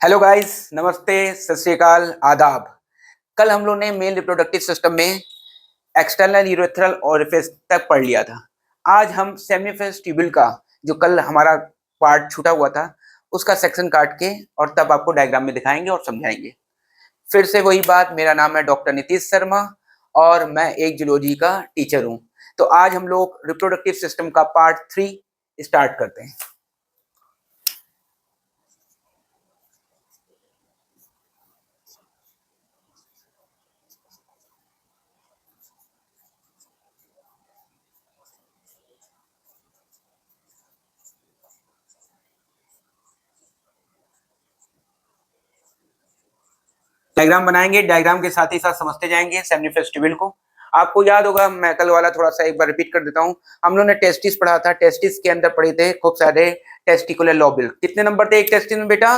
Hello guys, नमस्ते, सत श्री अकाल, आदाब। कल हम लोग ने मेल रिप्रोडक्टिव सिस्टम में एक्सटर्नल यूरेथ्रल ओरिफिस तक पढ़ लिया था। आज हम सेमिनिफरस ट्यूब्यूल का जो कल हमारा पार्ट छूटा हुआ था उसका सेक्शन काट के और तब आपको डायग्राम में दिखाएंगे और समझाएंगे। फिर से वही बात, मेरा नाम है डॉक्टर नीतीश शर्मा और मैं एक जूलॉजी का टीचर हूँ। तो आज हम लोग रिप्रोडक्टिव सिस्टम का पार्ट 3 स्टार्ट करते हैं। डायग्राम बनाएंगे, डायग्राम के साथ ही साथ समझते जाएंगे सेमिनिफरस ट्यूब्यूल को। आपको याद होगा, मैं कल वाला थोड़ा सा एक बार रिपीट कर देता हूँ। हम लोगों ने टेस्टिस पढ़ा था, टेस्टिस के अंदर पढ़े थे खूब सारे टेस्टिकुलर लोब्यूल। कितने नंबर थे एक टेस्टिस में बेटा?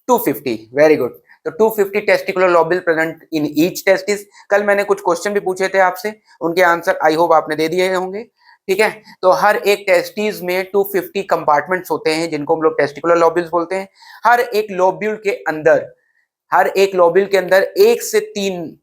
250। Very good. तो 250 testicular lobule present in each testis. कल मैंने कुछ क्वेश्चन भी पूछे थे आपसे, उनके आंसर आई होप आपने दे दिए होंगे। ठीक है, तो हर एक टेस्टिस में 250 कंपार्टमेंट्स होते हैं जिनको हम लोग टेस्टिकुलर लोब्यूल्स बोलते हैं। हर एक लोब्यूल के अंदर 1 से 3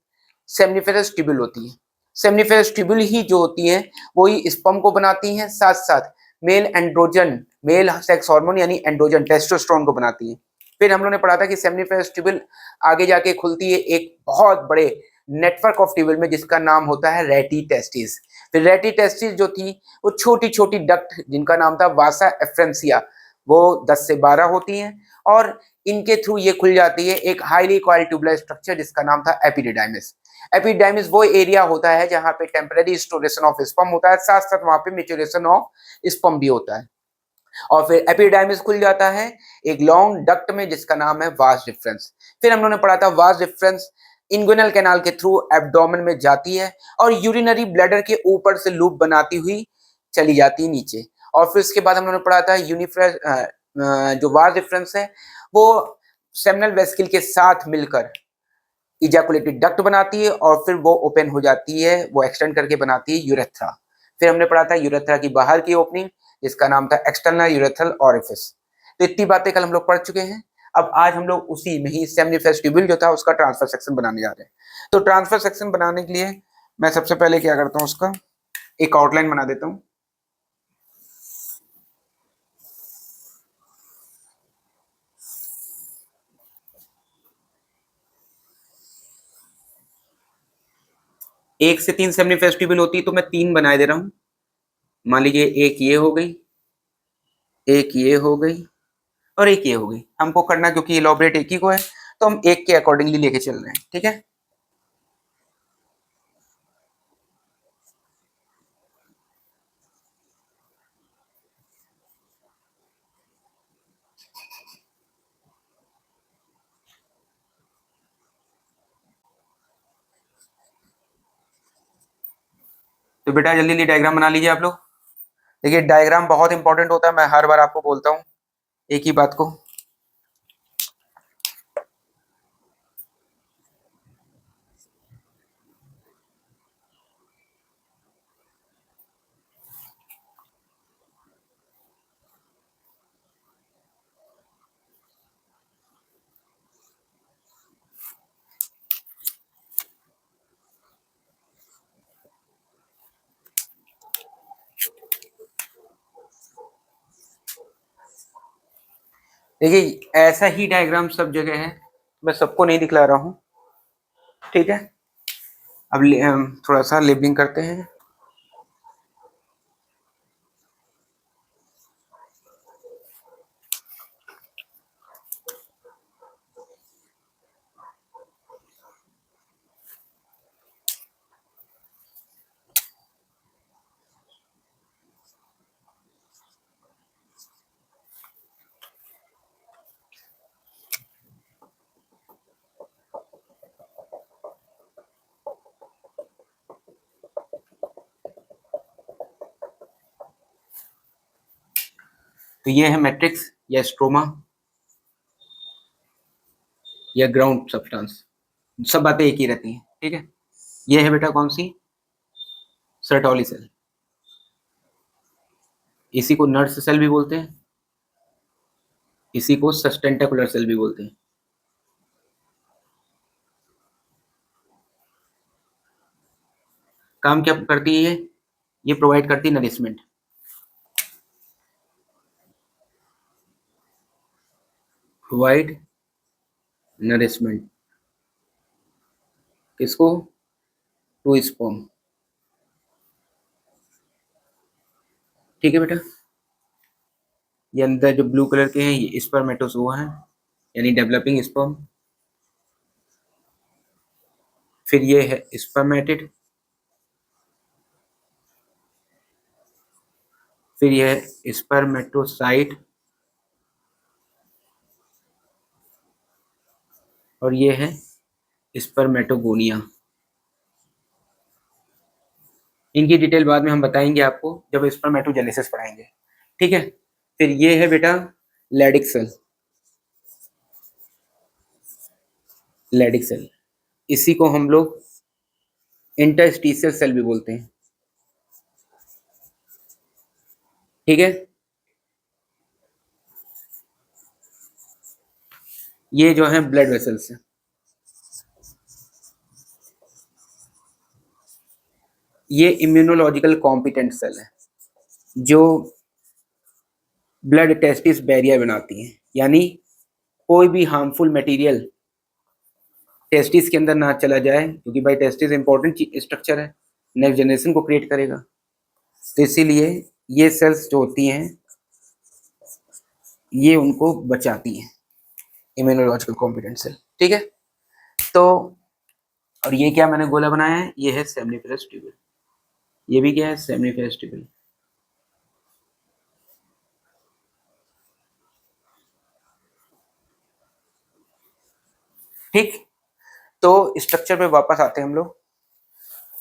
सेमनिफेरस ट्यूब्यूल होती है। सेमनिफेरस ट्यूब्यूल ही जो होती है वही स्पर्म को बनाती हैं, साथ साथ मेल सेक्स हार्मोन यानी एंड्रोजन टेस्टोस्टेरोन को बनाती है। फिर हम लोगों ने पढ़ा था कि सेमनिफेरस ट्यूब्यूल आगे जाके खुलती है एक बहुत बड़े नेटवर्क ऑफ ट्यूब्यूल में जिसका नाम होता है रेटी टेस्टिस। फिर रेटी टेस्टिस जो थी वो छोटी छोटी डक्ट जिनका नाम था वासा एफ्रेंसिया, वो 10 से 12 होती हैं और इनके थ्रू ये खुल जाती है एक हाईली कॉइल ट्यूबुलर स्ट्रक्चर जिसका नाम था एपिडिडाइमिस। एपिडिडाइमिस वो एरिया होता है जहां पे टेम्पररी स्टोरेशन ऑफ स्पर्म होता है, साथ साथ वहां पे मैच्योरेशन ऑफ स्पर्म भी होता है। और फिर एपिडिडाइमिस खुल जाता है एक लॉन्ग डक्ट में जिसका नाम है वास डिफरेंस। फिर हम लोगों ने पढ़ा था वास डिफरेंस इंग्विनल कैनाल के थ्रू एब्डोमेन में जाती है और यूरिनरी ब्लैडर के ऊपर से लूप बनाती हुई चली जाती है नीचे। और फिर उसके बाद हम लोगों ने पढ़ा था यूनिफ्रेस जो वास डिफरेंस है वो सेमिनल वेसिकल के साथ मिलकर इजैकुलेटेड डक्ट बनाती है और फिर वो ओपन हो जाती है, वो एक्सटेंड करके बनाती है यूरेथ्रा। फिर हमने पढ़ा था यूरेथ्रा की बाहर की ओपनिंग जिसका नाम था एक्सटर्नल यूरेथ्रल ओरिफिस। तो इतनी बातें कल हम लोग पढ़ चुके हैं। अब आज हम लोग उसी में ही सेमनिफरस ट्यूब्यूल जो था उसका ट्रांसफर सेक्शन बनाने जा रहे हैं। तो ट्रांसफर सेक्शन बनाने के लिए मैं सबसे पहले क्या करता हूँ, उसका एक आउटलाइन बना देता हूँ। एक से 3 सेमनिफरस ट्यूब्यूल होती है तो मैं 3 बनाए दे रहा हूँ। मान लीजिए एक ये हो गई, एक ये हो गई और एक ये हो गई। हमको करना क्योंकि इलॉबरेट एक ही को है तो हम एक के अकॉर्डिंगली लेके चल रहे हैं। ठीक है, तो बेटा जल्दी जल्दी डायग्राम बना लीजिए आप लोग। देखिए डायग्राम बहुत इंपॉर्टेंट होता है, मैं हर बार आपको बोलता हूँ एक ही बात को। देखिए ऐसा ही डायग्राम सब जगह है, मैं सबको नहीं दिखला रहा हूँ। ठीक है, अब हम थोड़ा सा लेबलिंग करते हैं। तो ये है मैट्रिक्स या स्ट्रोमा या ग्राउंड सब्सटेंस, सब बातें एक ही रहती हैं। ठीक है, ये है बेटा कौन सी? सर्टोली सेल, इसी को नर्स सेल भी बोलते हैं, इसी को सस्टेंटिकुलर सेल भी बोलते हैं। काम क्या करती है ये प्रोवाइड करती है नरिशमेंट। प्रोवाइड नरिशमेंट किसको? To sperm. ठीक है बेटा, ये अंदर जो ब्लू कलर के हैं ये स्पर्मेटोजोआ है, यानी डेवलपिंग स्पर्म। फिर ये है स्पर्मेटिड, फिर ये है स्पर्मेटोसाइट, और ये है स्पर्मेटोगोनिया। इनकी डिटेल बाद में हम बताएंगे आपको जब स्पर्मेटोजेनेसिस पढ़ाएंगे। ठीक है, फिर ये है बेटा लैडिक सेल। लैडिक सेल, इसी को हम लोग इंटरस्टिशियल सेल भी बोलते हैं। ठीक है, ये जो है ब्लड वेसल्स है। ये इम्यूनोलॉजिकल कॉम्पिटेंट सेल है जो ब्लड टेस्टिस बैरियर बनाती हैं, यानी कोई भी हार्मफुल मटेरियल टेस्टिस के अंदर ना चला जाए, क्योंकि भाई टेस्टिस इंपॉर्टेंट स्ट्रक्चर है, नेक्स्ट जनरेशन को क्रिएट करेगा। तो इसीलिए ये सेल्स जो होती हैं ये उनको बचाती हैं, इम्यूनोलॉजिकल कॉम्पिटेंट सेल। ठीक है, तो और ये क्या मैंने गोला बनाया है, ये है सेमनीफेरस ट्यूब्यूल। ये भी क्या है? Seminiferous tubule. ठीक, तो स्ट्रक्चर पे वापस आते हैं हम लोग।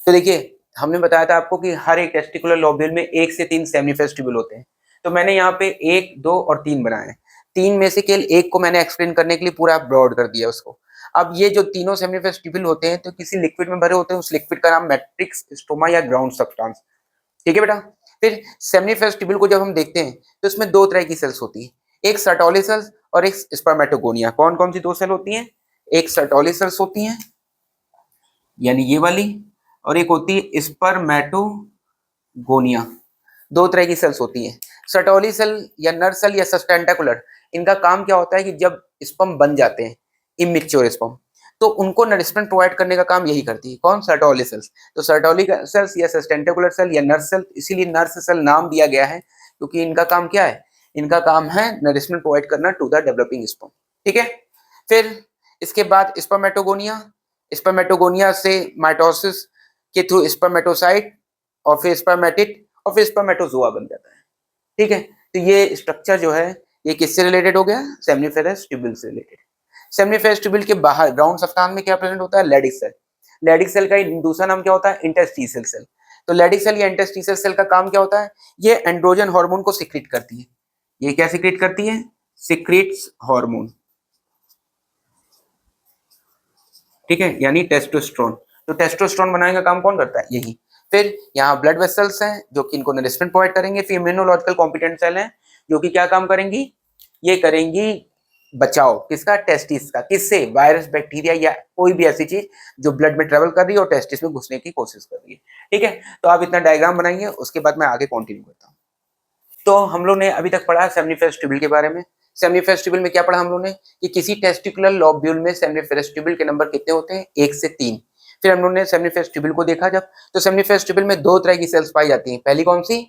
तो देखिए, हमने बताया था आपको कि हर एक टेस्टिकुलर लोब्यूल में 1 से 3 सेमनीफेरस ट्यूब्यूल होते हैं। तो मैंने यहाँ पे 1, 2 और 3 बनाए हैं। 3 में से केवल एक को मैंने एक्सप्लेन करने के लिए पूरा ब्रॉड कर दिया उसको। अब ये जो तीनों सेमनीफेरस ट्यूब्यूल होते हैं तो किसी लिक्विड में भरे होते हैं, उस लिक्विड का नाम मैट्रिक्स, स्टोमा या ग्राउंड सब्सटेंस। ठीक है बेटा, फिर सेमनीफेरस ट्यूब्यूल को जब हम देखते हैं तो इसमें दो तरह की सेल्स होती है, एक सर्टोली सेल्स और एक स्पर्मेटोगोनिया। कौन कौन सी दो सेल होती हैं? एक सर्टोली सेल्स होती हैं, यानी ये वाली, और एक होती है स्पर्मेटोगोनिया। दो तरह की सेल्स होती हैं। सर्टोली सेल या नर सेल या सस्टेंटिकुलर, इनका काम क्या होता है कि जब स्पर्म बन जाते हैं, इमेच्योर स्पर्म, तो उनको नरिशमेंट प्रोवाइड करने का काम यही करती है। कौन? Sertoli cells. तो सर्टोली सेल्स या सस्टेंटिकुलर सेल या नर्स सेल, इसीलिए नर्स सेल नाम दिया गया है, क्योंकि इनका काम क्या है? इनका काम है नरिशमेंट प्रोवाइड करना टू द डेवलपिंग स्पर्म। ठीक है, फिर इसके बाद स्पर्मेटोगोनिया। स्पर्मेटोगोनिया से माइटोसिस के थ्रू स्पर्मेटोसाइट, और फिर स्पर्मेटिड, और फिर स्पर्मेटोजोआ बन जाता है। ठीक है, तो ये स्ट्रक्चर जो है ये किससे रिलेटेड हो गया? सेमनीफेरस ट्यूब्यूल से रिलेटेड। सेमनीफेरस ट्यूब्यूल के बाहर ग्राउंड सब्सटेंस में क्या प्रेजेंट होता है? लैडिक सेल। लैडिक सेल का दूसरा नाम क्या होता है? Interstitial cell. तो लैडिक सेल या इंटरस्टिशियल सेल का काम क्या होता है? ये एंड्रोजन हार्मोन को सिक्रीट करती है। ये क्या सिक्रीट करती है? Secretes hormone. ठीक है, यानी टेस्टोस्टेरोन। तो टेस्टोस्टेरोन बनाने का काम कौन करता है? यही। फिर यहाँ ब्लड वेसल्स हैं जो कि इनको नरिशमेंट प्रोवाइड करेंगे। फिर इम्यूनोलॉजिकल कॉम्पिटेंट सेल हैं जो कि क्या काम करेंगी? ये करेंगी बचाव किसका? टेस्टिस का। किससे? वायरस, बैक्टीरिया या कोई भी ऐसी चीज जो ब्लड में ट्रेवल कर रही है और टेस्टिस में घुसने की कोशिश कर रही है। ठीक है, तो आप इतना डायग्राम बनाइए, उसके बाद मैं आगे कंटिन्यू करता हूँ। तो हम लोग ने अभी तक पढ़ा सेमनीफेरस ट्यूब्यूल के बारे में। सेमनीफेरस ट्यूब्यूल में क्या पढ़ा हम लोग ने कि किसी टेस्टिकुलर लोब्यूल में सेमनीफेरस ट्यूब्यूल के नंबर कितने होते हैं? 1 से 3। फिर हम लोग ने सेमनीफेरस ट्यूब्यूल को देखा जब, तो सेमनीफेरस ट्यूब्यूल में दो तरह की सेल्स पाई जाती हैं। पहली कौन सी?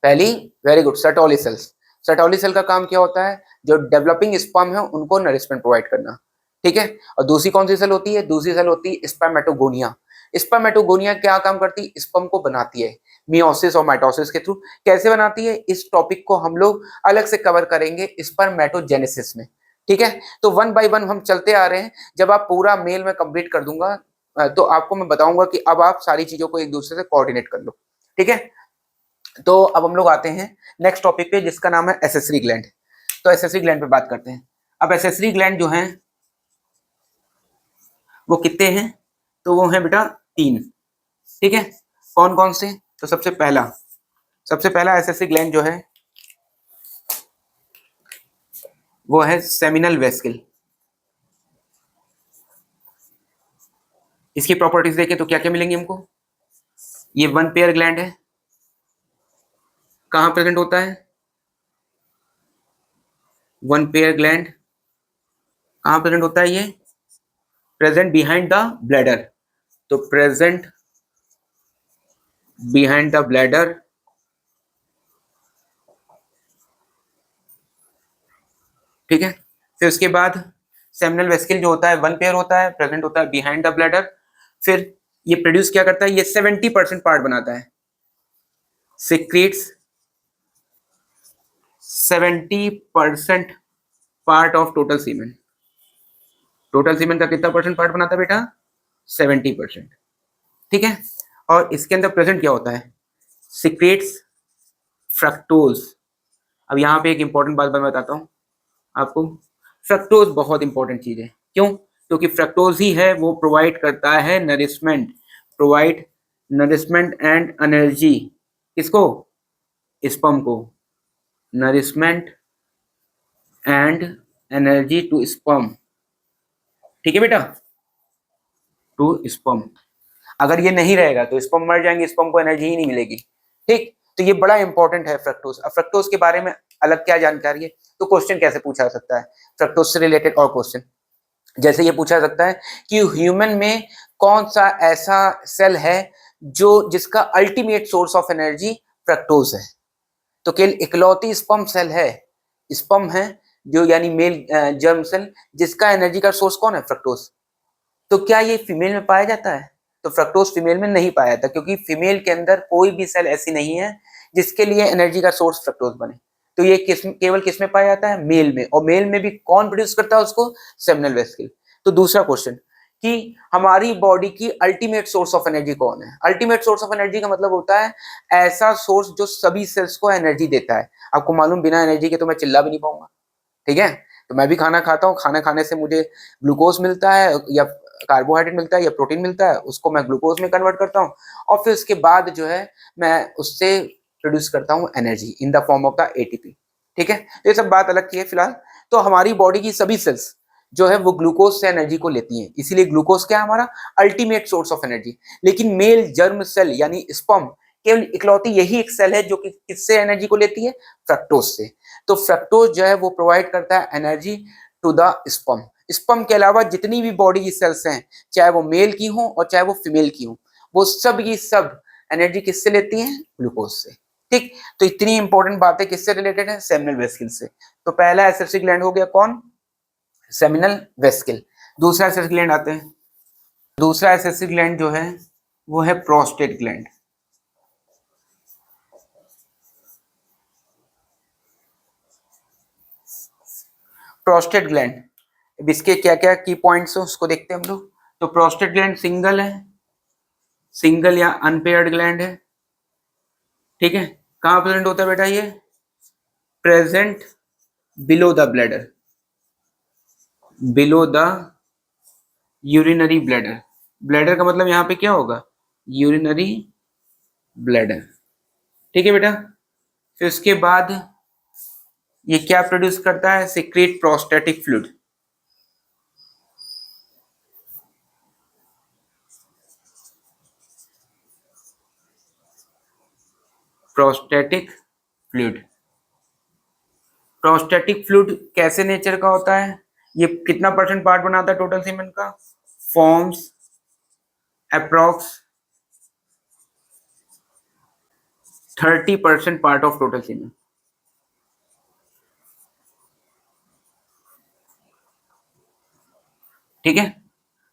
पहली, very good, Sertoli cells. Sertoli cell का काम क्या होता है? जो डेवलपिंग स्पर्म है उनको नरिशमेंट प्रोवाइड करना। ठीक है, और दूसरी कौन सी सेल होती है? दूसरी सेल होती है स्पर्मेटोगोनिया। स्पर्मेटोगोनिया क्या काम करती है? स्पर्म को बनाती है मियोसिस और माइटोसिस के थ्रू। कैसे बनाती है? इस टॉपिक को हम लोग अलग से कवर करेंगे स्पर्मेटोजेनेसिस में। ठीक है, तो वन बाय वन हम चलते आ रहे हैं। जब आप पूरा मेल में कंप्लीट कर दूंगा तो आपको मैं बताऊंगा कि अब आप सारी चीजों को एक दूसरे से कोऑर्डिनेट कर लो। ठीक है, तो अब हम लोग आते हैं नेक्स्ट टॉपिक पे जिसका नाम है एसेसरी ग्लैंड। तो एसेसरी ग्लैंड पे बात करते हैं। अब एसेसरी ग्लैंड जो हैं वो कितने हैं? तो वो हैं बेटा 3। ठीक है, कौन कौन से? तो सबसे पहला एसेसरी ग्लैंड जो है वो है सेमिनल वेस्किल। इसकी प्रॉपर्टीज देखें तो क्या क्या मिलेंगी हमको। ये वन पेयर ग्लैंड है, कहाँ प्रेजेंट होता है, वन पेयर ग्लैंड कहाँ प्रेजेंट होता है, ये प्रेजेंट बिहाइंड द ब्लैडर। तो प्रेजेंट बिहाइंड द ब्लैडर, ठीक है। फिर उसके बाद सेमिनल वेस्किल जो होता है वन पेयर होता है, प्रेजेंट होता है बिहाइंड द ब्लैडर। फिर ये प्रोड्यूस क्या करता है, ये 70% पार्ट बनाता है, secretes 70% part of total semen. Total semen का कितना परसेंट पार्ट बनाता है बेटा, 70%, ठीक है। और इसके अंदर प्रेजेंट क्या होता है, सिक्रेट्स फ्रक्टोज। अब यहाँ पे एक इंपॉर्टेंट बात मैं बताता हूँ आपको, फ्रक्टोज बहुत इंपॉर्टेंट चीज है। क्यों, क्योंकि फ्रक्टोज ही है वो प्रोवाइड करता है nourishment, provide nourishment and energy, किसको, स्पर्म को, nourishment and energy to sperm, ठीक है बेटा, टू स्पर्म। अगर ये नहीं रहेगा तो स्पर्म मर जाएंगे, स्पर्म को एनर्जी ही नहीं मिलेगी, ठीक। तो ये बड़ा इंपॉर्टेंट है फ्रक्टोज। अब फ्रक्टोज के बारे में अलग क्या जानकारी है, तो क्वेश्चन कैसे पूछा जा सकता है फ्रक्टोज से रिलेटेड, और क्वेश्चन जैसे ये पूछा जा सकता है कि ह्यूमन में कौन सा ऐसा सेल है जो जिसका ultimate source of energy fructose है। तो केवल इकलौती स्पर्म सेल है, स्पर्म है जो यानी मेल जर्म सेल, जिसका एनर्जी का सोर्स कौन है, फ्रक्टोज। तो क्या ये फीमेल में पाया जाता है, तो फ्रक्टोज फीमेल में नहीं पाया जाता, क्योंकि फीमेल के अंदर कोई भी सेल ऐसी नहीं है जिसके लिए एनर्जी का सोर्स फ्रक्टोज बने। तो ये केवल किस में पाया जाता है, मेल में। और मेल में भी कौन प्रोड्यूस करता है उसको, सेमिनल वेस्किल। तो दूसरा क्वेश्चन कि हमारी बॉडी की अल्टीमेट सोर्स ऑफ एनर्जी कौन है। अल्टीमेट सोर्स ऑफ एनर्जी का मतलब होता है ऐसा सोर्स जो सभी सेल्स को एनर्जी देता है। आपको मालूम, बिना एनर्जी के तो मैं चिल्ला भी नहीं पाऊंगा, ठीक है। तो मैं भी खाना खाता हूँ, खाना खाने से मुझे ग्लूकोज मिलता है या कार्बोहाइड्रेट मिलता है या प्रोटीन मिलता है, उसको मैं ग्लूकोज में कन्वर्ट करता हूँ, और फिर उसके बाद जो है मैं उससे प्रोड्यूस करता हूँ energy in the form of the ATP, ठीक है। तो ये सब बात अलग की है फिलहाल। तो हमारी बॉडी की सभी सेल्स जो है वो ग्लूकोज से एनर्जी को लेती हैं, इसीलिए ग्लूकोज क्या है, हमारा अल्टीमेट सोर्स ऑफ एनर्जी। लेकिन मेल जर्म सेल यानी स्पर्म केवल इकलौती यही एक सेल है जो कि किससे एनर्जी को लेती है, फ्रक्टोज से। तो फ्रक्टोज जो है वो प्रोवाइड करता है energy to the sperm. Sperm के अलावा जितनी भी बॉडी की सेल्स हैं, चाहे वो मेल की हो और चाहे वो फीमेल की हो, वो सब की सब एनर्जी किससे लेती हैं, ग्लूकोज से, ठीक। तो इतनी इंपॉर्टेंट बातें किससे रिलेटेड है, सेमिनल वेस्किल से। तो पहला एसेप्सी ग्लैंड हो गया कौन, सेमिनल वेस्किल। दूसरा एसेप्सी ग्लैंड आते हैं, दूसरा एसेप्सी ग्लैंड जो है वो है प्रोस्टेट ग्लैंड। प्रोस्टेट ग्लैंड, इसके क्या क्या की पॉइंट्स हैं उसको देखते हैं हम लोग। तो प्रोस्टेट ग्लैंड सिंगल है, सिंगल या अनपेयर्ड ग्लैंड है, ठीक है। कहाँ प्रेजेंट होता है बेटा, ये present below the bladder, below the urinary bladder. Bladder का मतलब यहाँ पे क्या होगा, यूरिनरी ब्लैडर, ठीक है बेटा। फिर उसके बाद ये क्या प्रोड्यूस करता है, secret prostatic fluid. Prostatic fluid, prostatic fluid कैसे नेचर का होता है, ये कितना परसेंट पार्ट बनाता है टोटल सीमेन का, forms approx 30% part of total semen, ठीक है।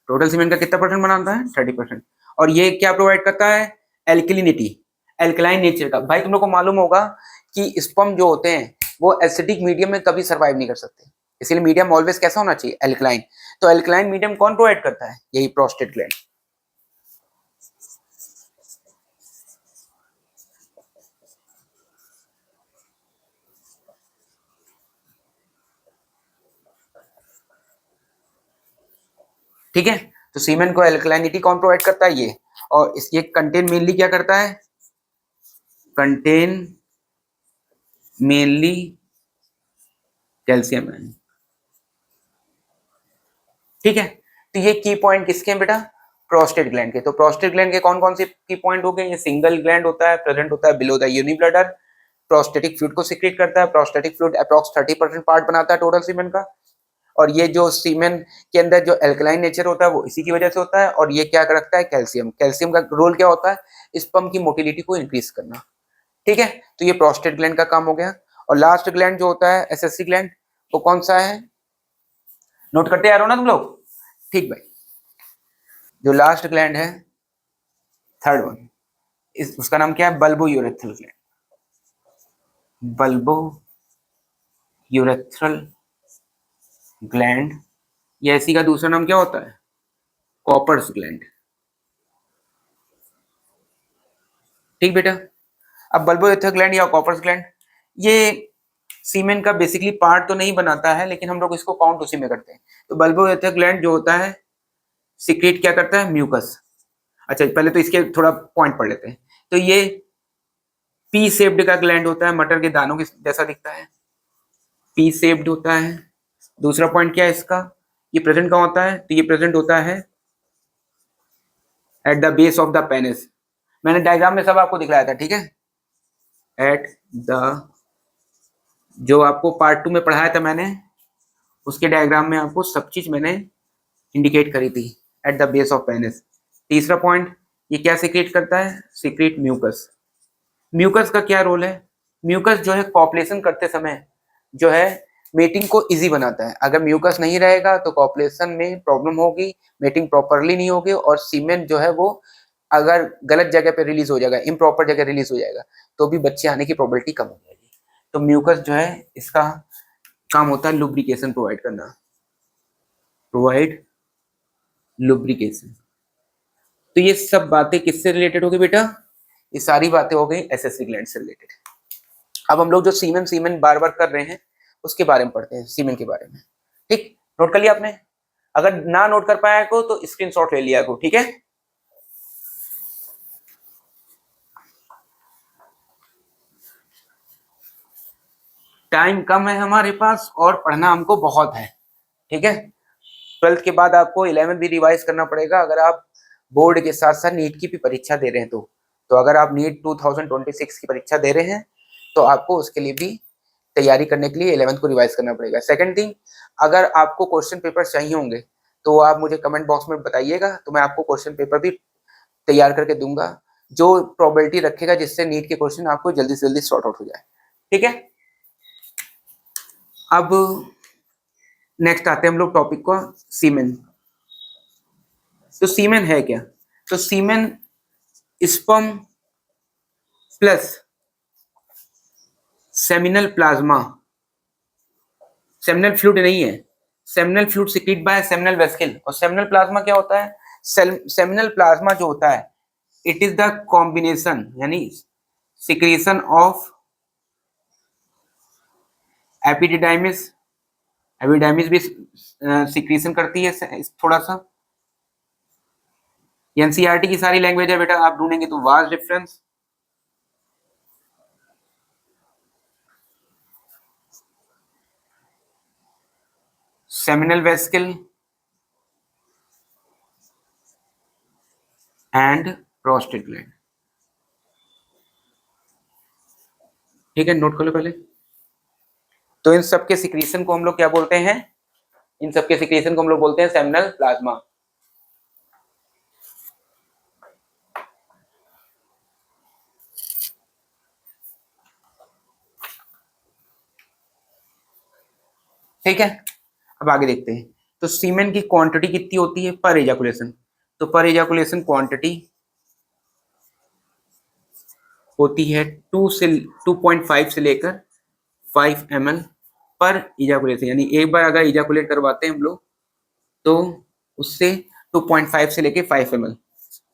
टोटल सीमेन का कितना परसेंट बनाता है, 30%। और ये क्या प्रोवाइड करता है, एल्कलिनिटी, एल्कलाइन नेचर का। भाई तुम लोग को मालूम होगा कि स्पर्म जो होते हैं वो एसिडिक मीडियम में कभी सर्वाइव नहीं कर सकते, इसीलिए मीडियम ऑलवेज कैसा होना चाहिए, एल्कलाइन। तो एल्कलाइन मीडियम कौन प्रोवाइड करता है, यही प्रोस्टेट ग्लैंड, ठीक है। तो सीमेन को एल्कलाइनिटी कौन प्रोवाइड करता है, ये। और इस ये कंटेन मेनली क्या करता है, कंटेन मेनली कैल्शियम आयन, ठीक है, तो ये की पॉइंट किसके हैं बेटा, प्रोस्टेट ग्लैंड के। तो प्रोस्टेट ग्लैंड के कौन कौन से की पॉइंट हो गए, ये सिंगल ग्लैंड होता है, प्रेजेंट होता है बिलो द यूनिब्लैडर, प्रोस्टेटिक फ्लूइड को सिक्रेट करता है, प्रोस्टेटिक फ्लूइड अप्रॉक्स 30% पार्ट बनाता है टोटल सीमेन का, और ये जो सीमेन के अंदर जो एल्कलाइन नेचर होता है वो इसी की वजह से होता है, और ये क्या रखता है, कैल्शियम। कैल्शियम का रोल क्या होता है, स्पर्म की मोटिलिटी को इंक्रीज करना। ठीक है, तो ये प्रोस्टेट ग्लैंड का काम हो गया। और लास्ट ग्लैंड जो होता है एसएससी ग्लैंड, वो कौन सा है, नोट करते आ रहे हो ना तुम लोग, ठीक भाई। जो लास्ट ग्लैंड है, थर्ड वन, उसका नाम क्या है, bulbo urethral gland. Bulbo urethral gland, या इसी का दूसरा नाम क्या होता है, कॉपर्स ग्लैंड। ठीक बेटा, अब बल्बो यूरेथ्रल ग्लैंड या कॉपर्स ग्लैंड, ये सीमेन का बेसिकली पार्ट तो नहीं बनाता है, लेकिन हम लोग इसको काउंट उसी में करते हैं। तो बल्बो यूरेथ्रल ग्लैंड जो होता है, सीक्रेट क्या करता है, म्यूकस। अच्छा, पहले तो इसके थोड़ा पॉइंट पढ़ लेते हैं। तो ये पी शेप्ड का ग्लैंड होता है, मटर के दानों के जैसा दिखता है, पी शेप्ड होता है। दूसरा पॉइंट क्या है इसका, ये प्रेजेंट कहाँ होता है, तो ये प्रेजेंट होता है at the base of the penis. मैंने डायग्राम में सब आपको दिखलाया था, ठीक है, एट द, जो आपको पार्ट 2 में पढ़ाया था मैंने, उसके डायग्राम में आपको सब चीज मैंने इंडिकेट करी थी, at the base of penis. तीसरा पॉइंट, ये क्या सीक्रेट करता है, सीक्रेट म्यूकस। म्यूकस का क्या रोल है, म्यूकस जो है कॉपुलेशन करते समय जो है मेटिंग को इजी बनाता है। अगर म्यूकस नहीं रहेगा तो कॉपुलेशन में प्रॉब्लम होगी, मेटिंग प्रॉपरली नहीं होगी, और सीमेन जो है वो अगर गलत जगह पे रिलीज हो जाएगा, इम्प्रॉपर जगह रिलीज हो जाएगा, तो भी बच्चे आने की प्रोबेबिलिटी कम हो जाएगी। तो म्यूकस जो है इसका काम होता है लुब्रिकेशन प्रोवाइड करना, प्रोवाइड लुब्रिकेशन। तो ये सब बातें किससे रिलेटेड हो गई बेटा, ये सारी बातें हो गई एसएससी ग्लैंड से रिलेटेड। अब हम लोग जो सीमेन सीमेन बार बार कर रहे हैं उसके बारे में पढ़ते हैं, सीमेन के बारे में। ठीक, नोट कर लिया आपने, अगर ना नोट कर पाया को तो स्क्रीनशॉट ले लिया को, ठीक है। टाइम कम है हमारे पास और पढ़ना हमको बहुत है, ठीक है। 12th के बाद आपको 11th भी रिवाइज करना पड़ेगा, अगर आप बोर्ड के साथ साथ नीट की भी परीक्षा दे रहे हैं तो अगर आप नीट 2026 की परीक्षा दे रहे हैं तो आपको उसके लिए भी तैयारी करने के लिए 11th को रिवाइज करना पड़ेगा। सेकंड थिंग, अगर आपको क्वेश्चन पेपर चाहिए होंगे तो आप मुझे कमेंट बॉक्स में बताइएगा, तो मैं आपको क्वेश्चन पेपर भी तैयार करके दूंगा, जो प्रोबेबिलिटी रखेगा जिससे नीट के क्वेश्चन आपको जल्दी से जल्दी सॉर्ट आउट हो जाए, ठीक है। अब नेक्स्ट आते हैं हम लोग टॉपिक को, सीमेन। तो सीमेन है क्या, तो semen sperm plus seminal plasma, seminal fluid नहीं है, seminal fluid secrete by seminal vesicle. और सेमिनल प्लाज्मा क्या होता है, सेमिनल प्लाज्मा जो होता है इट इज द कॉम्बिनेशन, यानी सिक्रीशन ऑफ एपिडिडाइमिस, एपिडाइमिस भी सिक्रीशन करती है थोड़ा सा। एनसीईआरटी की सारी लैंग्वेज है बेटा, आप ढूंढेंगे तो vast difference. Seminal vesicle and prostate gland, ठीक है, नोट कर लो पहले। तो इन सबके सिक्रीशन को हम लोग क्या बोलते हैं, इन सबके सिक्रीशन को हम लोग बोलते हैं सेमिनल प्लाज्मा। ठीक है, अब आगे देखते हैं। तो सीमेन की क्वांटिटी कितनी होती है पर एजाकुलेशन, तो पर एजाकुलेशन क्वांटिटी होती है 2.5 से लेकर 5 ml पर इजाकुलेशन, यानी एक बार अगर इजाकुलेट करवाते हैं हम लोग तो उससे 2.5 से लेकर 5 ml।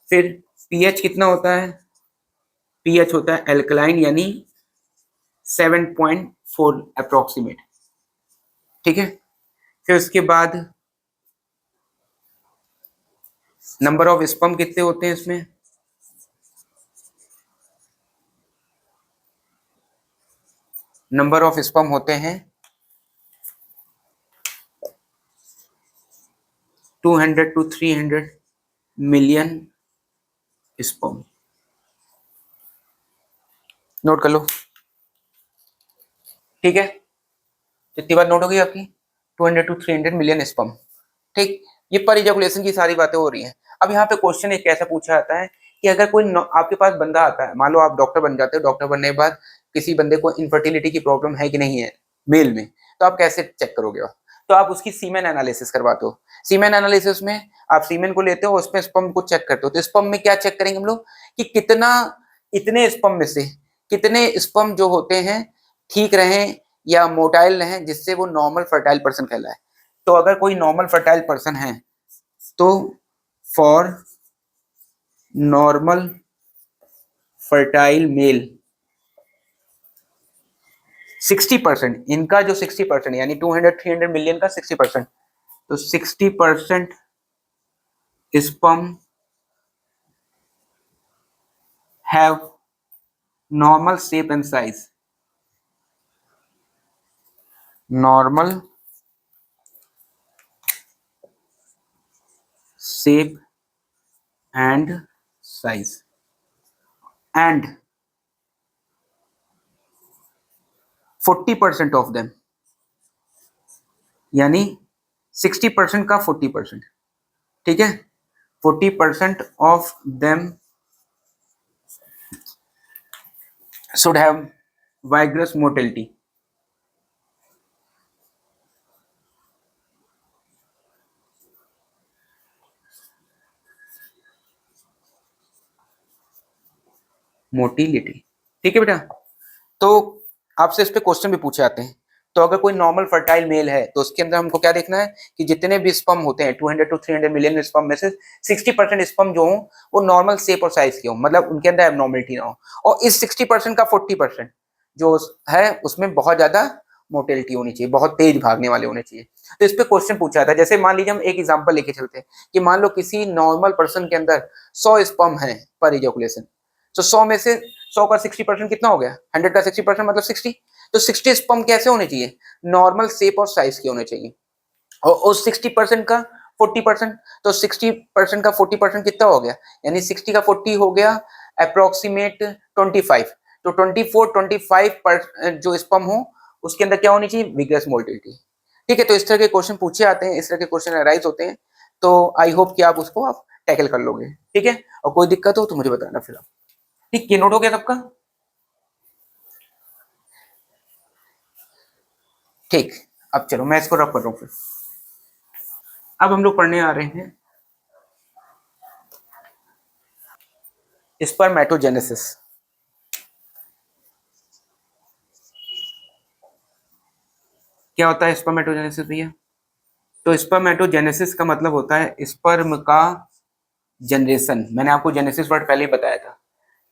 फिर पीएच कितना होता है, पीएच होता है एल्कलाइन यानी 7.4 अप्रोक्सीमेट, ठीक है। फिर उसके बाद नंबर ऑफ स्पर्म कितने होते हैं इसमें, नंबर ऑफ स्पर्म होते हैं 200 to 300 मिलियन स्पर्म। नोट कर लो, ठीक है, कितनी बार नोट होगी आपकी? 200 to 300 मिलियन स्पर्म। ठीक, ये पर इजैकुलेशन की सारी बातें हो रही हैं। अब यहाँ पे क्वेश्चन एक कैसा पूछा जाता है कि अगर कोई आपके पास बंदा आता है, मान लो आप डॉक्टर बन जाते हो, डॉक्टर बनने के बाद किसी बंदे को इनफर्टिलिटी की प्रॉब्लम है कि नहीं है मेल में, तो आप कैसे चेक करोगे? तो आप उसकी सीमेन एनालिसिस करवाते हो। सीमेन एनालिसिस में आप सीमेन को लेते हो, उसमें स्पर्म को चेक करते हो। तो स्पर्म में क्या चेक करेंगे हम लोग कि कितना, इतने स्पर्म में से कितने स्पर्म जो होते हैं ठीक रहें या मोटाइल रहें, जिससे वो नॉर्मल फर्टाइल पर्सन कहलाए। तो अगर कोई नॉर्मल फर्टाइल पर्सन है तो फॉर नॉर्मल फर्टाइल मेल 60%, इनका जो 60% यानी 200-300 मिलियन का 60%, तो 60% sperm have normal shape and size, normal shape and size, and 40% of them, यानी 60% का 40%, ठीक है, 40% of them should have vigorous motility। Motility, ठीक है बेटा। तो आपसे इस पे क्वेश्चन भी पूछे जाते हैं। तो अगर कोई नॉर्मल फर्टाइल मेल है तो उसके अंदर हमको क्या देखना है कि जितने भी स्पर्म होते हैं 200 to 300 मिलियन स्पर्म में से 60% स्पर्म जो हो वो नॉर्मल शेप और साइज के हो, मतलब उनके अंदर एबनॉर्मलिटी ना हो। और इस 60% का 40% जो है उसमें बहुत ज्यादा मोटिलिटी होनी चाहिए, बहुत तेज भागने वाले होने चाहिए। तो इस पे क्वेश्चन पूछा था। जैसे मान लीजिए हम एक एग्जांपल लेके चलते हैं कि मान लो किसी नॉर्मल पर्सन के अंदर 100 स्पर्म है पर इजैकुलेशन, तो 100 में से 100 का 60% कितना हो गया? 100 का 60% मतलब 60। तो 60 स्पर्म कैसे होने चाहिए? नॉर्मल शेप और साइज के होने चाहिए। और उस 60% का 40%, तो 60% का 40% कितना हो गया? यानी 60 का 40 हो गया अप्रोक्सीमेट 25। तो 24-25 पर जो स्पर्म हो उसके अंदर क्या होनी चाहिए? Vigorous motility. ठीक है, तो इस तरह के क्वेश्चन पूछे आते हैं, इस तरह के क्वेश्चन अराइज होते हैं। तो आई होप कि आप उसको आप टैकल कर लोगे, ठीक है। और कोई दिक्कत हो तो मुझे बताना फिर आप। ठीक, ये नोट हो गया सबका? ठीक, अब चलो मैं इसको रब कर रहा हूँ फिर। अब हम लोग पढ़ने आ रहे हैं स्पर्मेटोजेनेसिस। क्या होता है स्पर्मेटोजेनेसिस भैया? तो स्पर्मेटोजेनेसिस का मतलब होता है स्पर्म का जनरेशन। मैंने आपको जेनेसिस वर्ड पहले ही बताया था।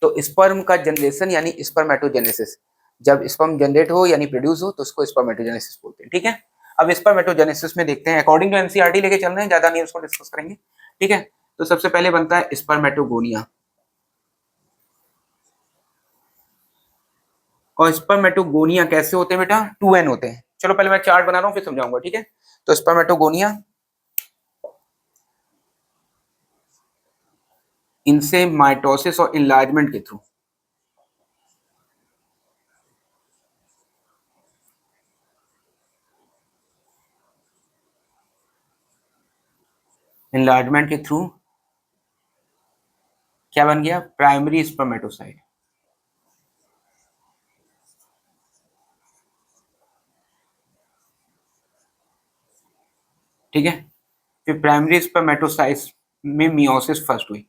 तो स्पर्म का जनरेशन यानी स्पर्मेटोजेनेसिस। जब स्पर्म जनरेट हो यानी प्रोड्यूस हो तो उसको स्पर्मेटोजेनेसिस बोलते हैं, ठीक है। अब स्पर्मेटोजेनेसिस में देखते हैं, अकॉर्डिंग टू एनसीईआरटी लेके चल रहे हैं, ज्यादा नहीं उसको डिस्कस करेंगे, ठीक है। तो सबसे पहले बनता है स्पर्मेटोगोनिया। और स्पर्मेटोगोनिया कैसे होते हैं बेटा? 2n होते हैं। चलो पहले मैं चार्ट बना रहा हूँ फिर समझाऊंगा, ठीक है। तो स्पर्मेटोगोनिया, इनसे माइटोसिस और इनलार्जमेंट के थ्रू, इनलार्जमेंट के थ्रू क्या बन गया? Primary spermatocyte. ठीक है, फिर प्राइमरी स्पर्मेटोसाइट्स में मियोसिस फर्स्ट हुई।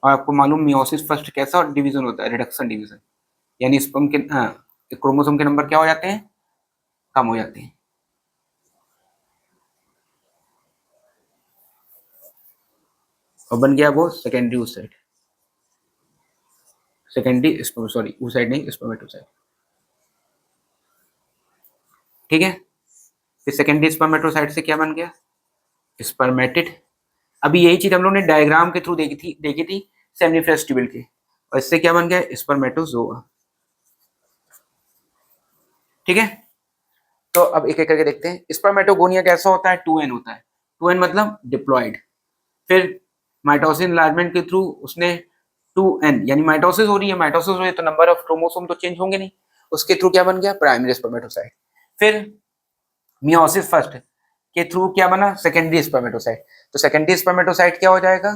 और आपको मालूम मियोसिस फर्स्ट कैसा डिवीजन होता है? Reduction division. यानी स्पर्म के क्रोमोसोम के नंबर क्या हो जाते हैं? कम हो जाते हैं। और बन गया वो secondary oocyte, secondary sorry oocyte नहीं स्पर्मेटोसाइट, ठीक है। फिर सेकेंडरी स्पर्मेटोसाइट से क्या बन गया? स्पर्मेटिड। अभी यही चीज हम लोग ने डायग्राम के थ्रू देखी थी सेमिनिफरस ट्यूबल की। और इससे क्या बन गया? स्पर्मेटोजोआ, ठीक है। तो अब एक एक करके देखते हैं। स्पर्मेटोगोनिया कैसा होता है, 2n होता है, 2n मतलब डिप्लॉयड। फिर माइटोसिस इनलार्जमेंट के थ्रू उसने 2n यानी माइटोसिस हो रही है, माइटोसिस हो रही है तो नंबर ऑफ क्रोमोसोम तो चेंज होंगे नहीं, उसके थ्रू क्या बन गया, प्राइमरी स्पर्मेटोसाइट। फिर मियोसिस फर्स्ट के थ्रू क्या बना, सेकेंडरी स्पर्मेटोसाइट। तो सेकेंडरी स्पर्मेटोसाइट क्या हो जाएगा,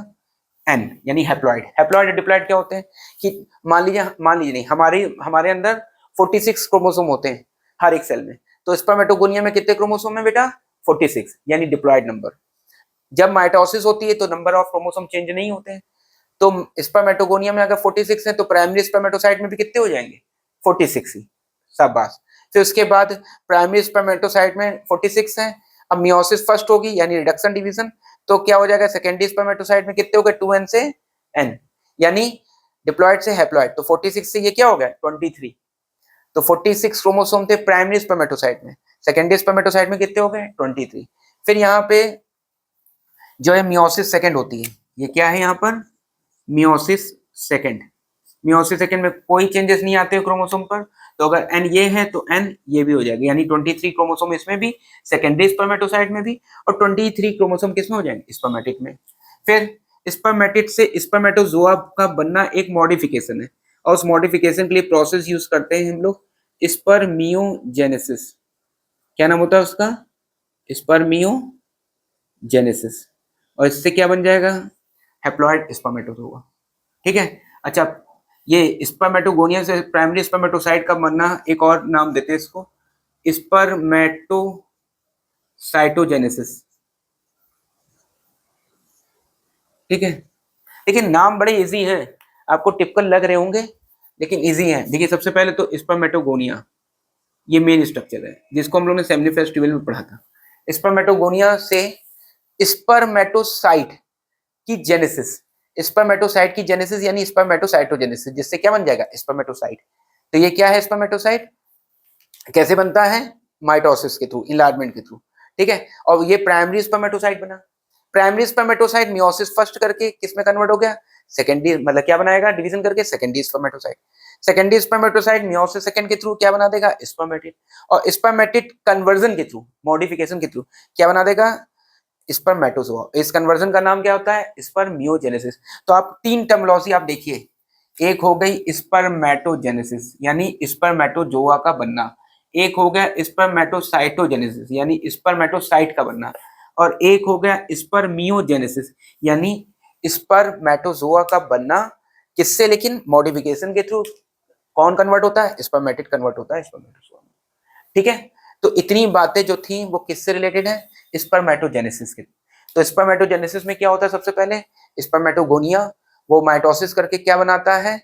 एन यानी हैप्लॉइड। हैप्लॉइड और डिप्लॉइड क्या होते हैं कि मान लीजिए नहीं, हमारे अंदर 46 क्रोमोसोम होते हैं हर एक सेल में, तो स्पर्मेटोगोनिया में कितने क्रोमोसोम है बेटा, 46 यानी डिप्लॉइड नंबर। जब माइटोसिस होती है तो नंबर ऑफ क्रोमोसोम चेंज नहीं होते हैं, तो स्पर्मेटोगोनिया में अगर 46 है तो प्राइमरी स्पर्मेटोसाइट में भी कितने हो जाएंगे, 46 ही, शाबाश। फिर उसके बाद प्राइमरी स्पर्मेटोसाइट में 46 है, अब मियोसिस फर्स्ट होगी यानी रिडक्शन डिवीजन, तो क्या हो जाएगा, सेकेंडरी स्पर्मेटोसाइट में कितने हो गए, 2n से n यानी डिप्लॉइड से हैप्लॉइड, तो 46 से ये क्या हो गया 23। तो 46 क्रोमोसोम थे प्राइमरी स्पर्मेटोसाइट में, सेकेंडरी स्पर्मेटोसाइट में कितने हो गए 23। फिर यहाँ पे जो है मियोसिस सेकेंड होती है, ये क्या है यहाँ पर, मियोसिस सेकेंड। मियोसिस सेकेंड में कोई चेंजेस नहीं आते क्रोमोसोम पर, तो अगर n ये है तो n ये भी हो जाएगा, यानी 23 क्रोमोसोम इसमें भी, सेकेंडरी स्पर्मेटोसाइट में भी, और 23 क्रोमोसोम किसमें हो जाएंगे, स्पर्मेटिड में। फिर स्पर्मेटिड से स्पर्मेटोजोआ का बनना एक मॉडिफिकेशन है, और उस मॉडिफिकेशन के लिए प्रोसेस यूज करते हैं हम लोग स्पर्मियोजेनेसिस। क्या नाम होता है उसका, स्पर्मियोजेनेसिस। और इससे क्या बन जाएगा, हैप्लॉइड स्पर्मेटोजोआ। ठीक है, अच्छा ये स्पर्मेटोगोनिया से प्राइमरी स्पर्मेटोसाइट का बनना, एक और नाम देते हैं इसको, स्पर्मेटोसाइटोजेनेसिस। ठीक है, लेकिन नाम बड़े इजी हैं, आपको टिपिकल लग रहे होंगे लेकिन इजी हैं। देखिए सबसे पहले तो स्पर्मेटोगोनिया, ये मेन स्ट्रक्चर है जिसको हम लोग ने सेमिनिफेस्ट ट्यूबल में पढ़ा था। स्पर्मेटोगोनिया से स्पर्मेटोसाइट की जेनेसिस, स्पर्मेटोसाइट की जेनेसिस यानी स्पर्मेटोसाइटोजेनेसिस, जिससे क्या बन जाएगा, स्पर्मेटोसाइट। तो ये क्या है स्पर्मेटोसाइट, कैसे बनता है, माइटोसिस के थ्रू, इनलार्जमेंट के थ्रू। ठीक है, और ये प्राइमरी स्पर्मेटोसाइट बना। प्राइमरी स्पर्मेटोसाइट मियोसिस फर्स्ट करके किस में कन्वर्ट हो गया, सेकेंडरी, मतलब क्या बनाएगा, डिवीजन करके secondary spermatocyte. Secondary spermatocyte meiosis second के थ्रू क्या बना देगा, स्पर्मेटिड, और स्पर्मेटिड कन्वर्जन के थ्रू, मॉडिफिकेशन के थ्रू क्या बना देगा, स्पर्मेटोजोआ। इस कन्वर्जन का नाम क्या होता है, स्पर्मियोजेनेसिस। तो आप तीन टर्मिनोलॉजी आप देखिए, एक हो गई स्पर्मेटोजेनेसिस यानी स्पर्मेटोजोआ का बनना, एक हो गया स्पर्मेटोसाइटोजेनेसिस यानी स्पर्मेटोसाइट का बनना, और एक हो गया स्पर्मियोजेनेसिस यानी स्पर्मेटोजोआ का बनना। किससे, लेकिन मॉडिफिकेशन के थ्रू। कौन कन्वर्ट होता है, स्पर्मेटिड कन्वर्ट होता है स्पर्मेटोजोआ में। ठीक है, तो इतनी बातें जो थी वो किससे रिलेटेड है, स्पर्मेटोजेनेसिस के। तो स्पर्मेटोजेनेसिस में क्या होता है, सबसे पहले स्पर्मेटोगोनिया वो माइटोसिस करके क्या बनाता है,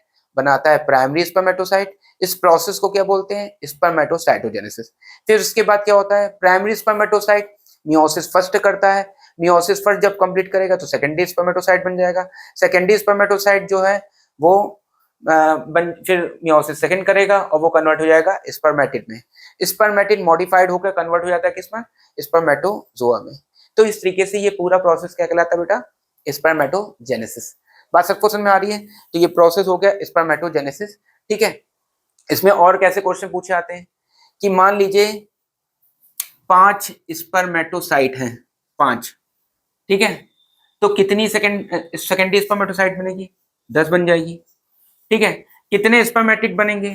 प्राइमरी स्पर्मेटोसाइट। इस प्रोसेस को क्या बोलते हैं, स्पर्मेटोसाइटोजेनेसिस। फिर उसके बाद क्या होता है, प्राइमरी स्पर्मेटोसाइट मियोसिस फर्स्ट करता है, मियोसिस फर्स्ट जब कंप्लीट करेगा तो सेकेंडरी स्पर्मेटोसाइट बन जाएगा। सेकेंडरी स्पर्मेटोसाइट जो है वो फिर मियोसिस सेकेंड करेगा और वो कन्वर्ट हो जाएगा स्पर्मेटिड में। स्पर्मेटिड मॉडिफाइड होकर कन्वर्ट हो जाता है किसमें, स्पर्मेटोजोआ में। तो इस तरीके से ये पूरा प्रोसेस क्या कहलाता है बेटा, स्पर्मेटोजेनेसिस। बात सबको समझ में आ रही है, तो ये प्रोसेस हो गया स्पर्मेटोजेनेसिस। ठीक है, इसमें और कैसे क्वेश्चन पूछे जाते हैं कि मान लीजिए 5 स्पर्मेटोसाइट हैं, 5। ठीक है, तो कितनी सेकेंडरी स्पर्मेटोसाइट बनेगी, 10 बन जाएगी। ठीक है, कितने स्पर्मेटिड बनेंगे,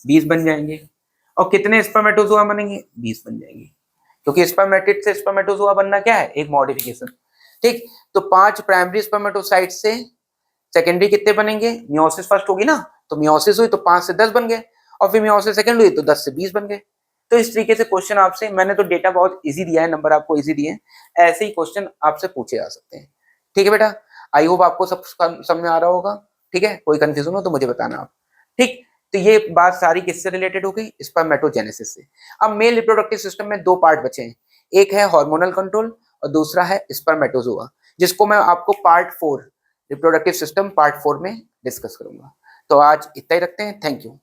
20 बन जाएंगे, और कितने स्पर्मेटोजोआ बनेंगे, 20 बन जाएंगे, क्योंकि स्पर्मेटिड से स्पर्मेटोजोआ बनना क्या है, एक मॉडिफिकेशन। ठीक, तो 5 प्राइमरी स्पर्मेटोसाइट से सेकेंडरी कितने बनेंगे, मियोसिस फर्स्ट होगी ना, तो मियोसिस हुई तो 5 से 10 बन गए, और फिर मियोसिस सेकेंड हुई तो 10 से 20 बन गए। तो इस तरीके से क्वेश्चन आपसे, मैंने तो डेटा बहुत इजी दिया है, नंबर आपको इजी दिए हैं, ऐसे ही क्वेश्चन आपसे पूछे जा सकते हैं। ठीक है बेटा, आई होप आपको सब समझ में आ रहा होगा। ठीक है, कोई कंफ्यूजन हो तो मुझे बताना आप। ठीक, तो ये बात सारी किससे रिलेटेड हो गई, स्पर्मेटोजेनेसिस से। अब मेल रिप्रोडक्टिव सिस्टम में 2 पार्ट बचे हैं, एक है हार्मोनल कंट्रोल और दूसरा है स्पर्मेटोजोआ, जिसको मैं आपको पार्ट 4 रिप्रोडक्टिव सिस्टम पार्ट 4 में डिस्कस करूंगा। तो आज इतना ही रखते हैं, थैंक यू।